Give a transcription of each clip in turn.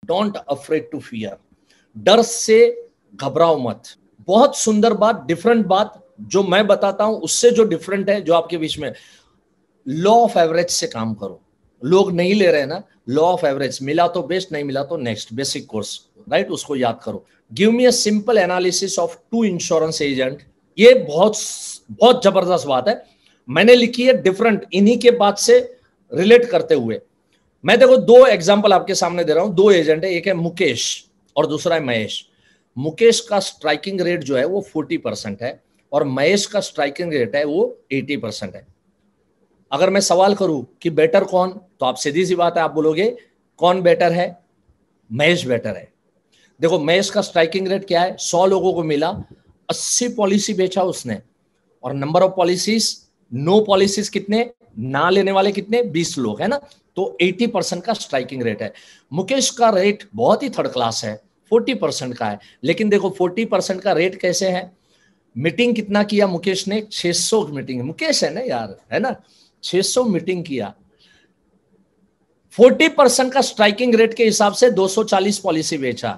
Don't afraid to fear, डर से घबराओ मत। बहुत सुंदर बात, डिफरेंट बात जो मैं बताता हूं उससे जो डिफरेंट है जो आपके बीच में, लॉ ऑफ एवरेज से काम करो। लोग नहीं ले रहे ना, लॉ ऑफ एवरेज, मिला तो बेस्ट, नहीं मिला तो नेक्स्ट, बेसिक कोर्स, राइट, उसको याद करो। Give me a simple analysis of two insurance agent. ये बहुत बहुत जबरदस्त बात है, मैंने लिखी है डिफरेंट, इन्हीं के बात से रिलेट करते हुए। मैं देखो दो एग्जांपल आपके सामने दे रहा हूं, दो एजेंट है, एक है मुकेश और दूसरा है महेश। मुकेश का स्ट्राइकिंग रेट जो है वो 40% है और महेश का स्ट्राइकिंग रेट है वो 80% है। अगर मैं सवाल करूं कि बेटर कौन, तो आप सीधी सी बात है आप बोलोगे कौन बेटर है, महेश बेटर है। देखो महेश का स्ट्राइकिंग रेट क्या है, 100 लोगों को मिला, 80 पॉलिसी बेचा उसने, और number of policies, no policies कितने, ना लेने वाले कितने, 20 लोग है ना, तो 80% का स्ट्राइकिंग रेट है। मुकेश का रेट बहुत ही थर्ड क्लास है, 40% का है। लेकिन देखो 40% का रेट कैसे है, मीटिंग कितना किया मुकेश ने, 600 मीटिंग, मुकेश है ना यार, है ना, 600 मीटिंग किया। 40% का स्ट्राइकिंग रेट के हिसाब से 240 पॉलिसी बेचा।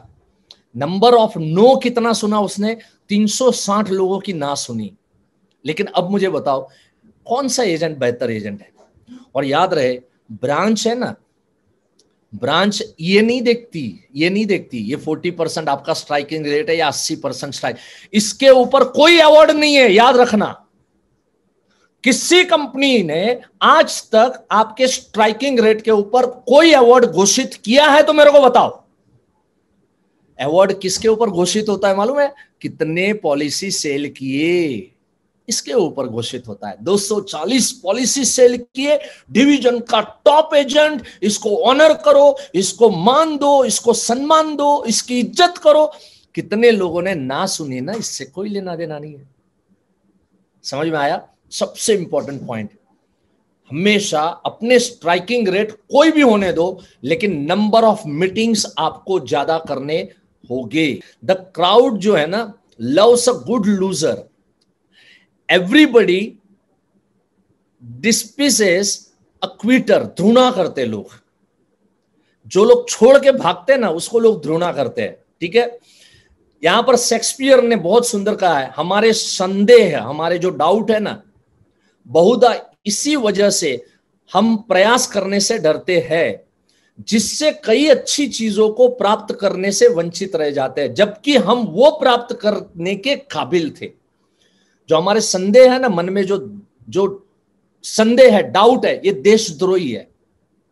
नंबर ऑफ नो कितना सुना उसने, 360 लोगों की ना सुनी। लेकिन अब मुझे बताओ कौन सा एजेंट बेहतर एजेंट है। और याद रहे ब्रांच है ना, ब्रांच ये नहीं देखती ये 40% आपका स्ट्राइकिंग रेट है या 80% स्ट्राइक, इसके ऊपर कोई अवार्ड नहीं है, याद रखना। किसी कंपनी ने आज तक आपके स्ट्राइकिंग रेट के ऊपर कोई अवार्ड घोषित किया है तो मेरे को बताओ। अवार्ड किसके ऊपर घोषित होता है मालूम है, कितने पॉलिसी सेल किए, इसके ऊपर घोषित होता है। 240 पॉलिसी सेल किए, डिवीजन का टॉप एजेंट, इसको ऑनर करो, इसको मान दो, इसको सम्मान दो, इसकी इज्जत करो। कितने लोगों ने ना सुनी ना, इससे कोई लेना देना नहीं है। समझ में आया? सबसे इंपॉर्टेंट पॉइंट, हमेशा अपने स्ट्राइकिंग रेट कोई भी होने दो, लेकिन नंबर ऑफ मीटिंग्स आपको ज्यादा करने होंगे। द क्राउड जो है ना loves a good loser, everybody despises a quitter, घृणा करते लोग, जो लोग छोड़ के भागते हैं ना उसको लोग घृणा करते हैं, ठीक है। यहां पर शेक्सपियर ने बहुत सुंदर कहा है, हमारे संदेह, हमारे जो डाउट है ना, बहुधा इसी वजह से हम प्रयास करने से डरते हैं, जिससे कई अच्छी चीजों को प्राप्त करने से वंचित रह जाते हैं, जबकि हम वो प्राप्त करने के काबिल थे। जो हमारे संदेह है ना मन में, जो संदेह है, डाउट है, ये देशद्रोही है,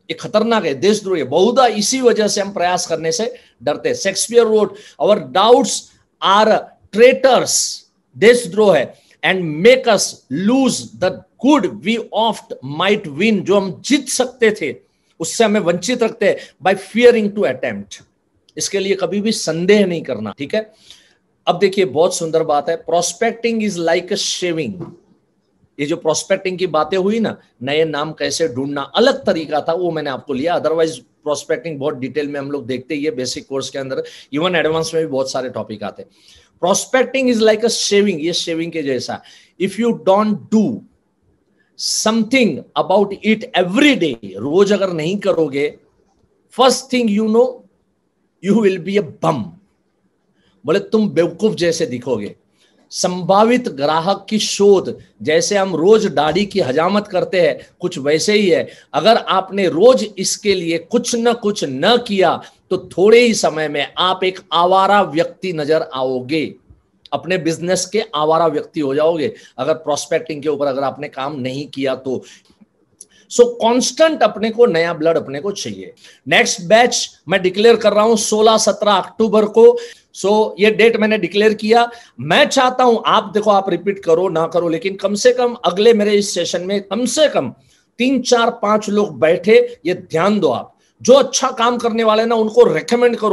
ये खतरनाक है, देशद्रोही है। बहुधा इसी वजह से हम प्रयास करने से डरते हैं। Shakespeare wrote, our doubts are traitors, देशद्रोह है, and make us lose the good we oft might win, जो हम जीत सकते थे उससे हमें वंचित रखते हैं, बाय फियरिंग टू अटेम्प्ट। इसके लिए कभी भी संदेह नहीं करना, ठीक है। अब देखिए बहुत सुंदर बात है, prospecting is like a shaving. ये जो प्रोस्पेक्टिंग की बातें हुई ना, नए नाम कैसे ढूंढना, अलग तरीका था वो मैंने आपको लिया, अदरवाइज प्रोस्पेक्टिंग बहुत डिटेल में हम लोग देखते ही है बेसिक कोर्स के अंदर, इवन एडवांस में भी बहुत सारे टॉपिक आते हैं। Prospecting is like a shaving, ये शेविंग के जैसा। If you don't do something about it every day, रोज अगर नहीं करोगे, first thing you know you will be a bum, बोले तुम बेवकूफ जैसे दिखोगे। संभावित ग्राहक की शोध, जैसे हम रोज दाढ़ी की हजामत करते हैं, कुछ वैसे ही है। अगर आपने रोज इसके लिए कुछ न किया तो थोड़े ही समय में आप एक आवारा व्यक्ति नजर आओगे, अपने बिजनेस के आवारा व्यक्ति हो जाओगे, अगर प्रोस्पेक्टिंग के ऊपर अगर आपने काम नहीं किया तो। सो कांस्टेंट अपने को नया ब्लड अपने को चाहिए। नेक्स्ट बैच मैं डिक्लेयर कर रहा हूं 16-17 अक्टूबर को। सो ये डेट मैंने डिक्लेयर किया। मैं चाहता हूं आप देखो, आप रिपीट करो ना करो, लेकिन कम से कम अगले मेरे इस सेशन में कम से कम 3-4-5 लोग बैठे, ये ध्यान दो आप, जो अच्छा काम करने वाले ना उनको रेकमेंड करो।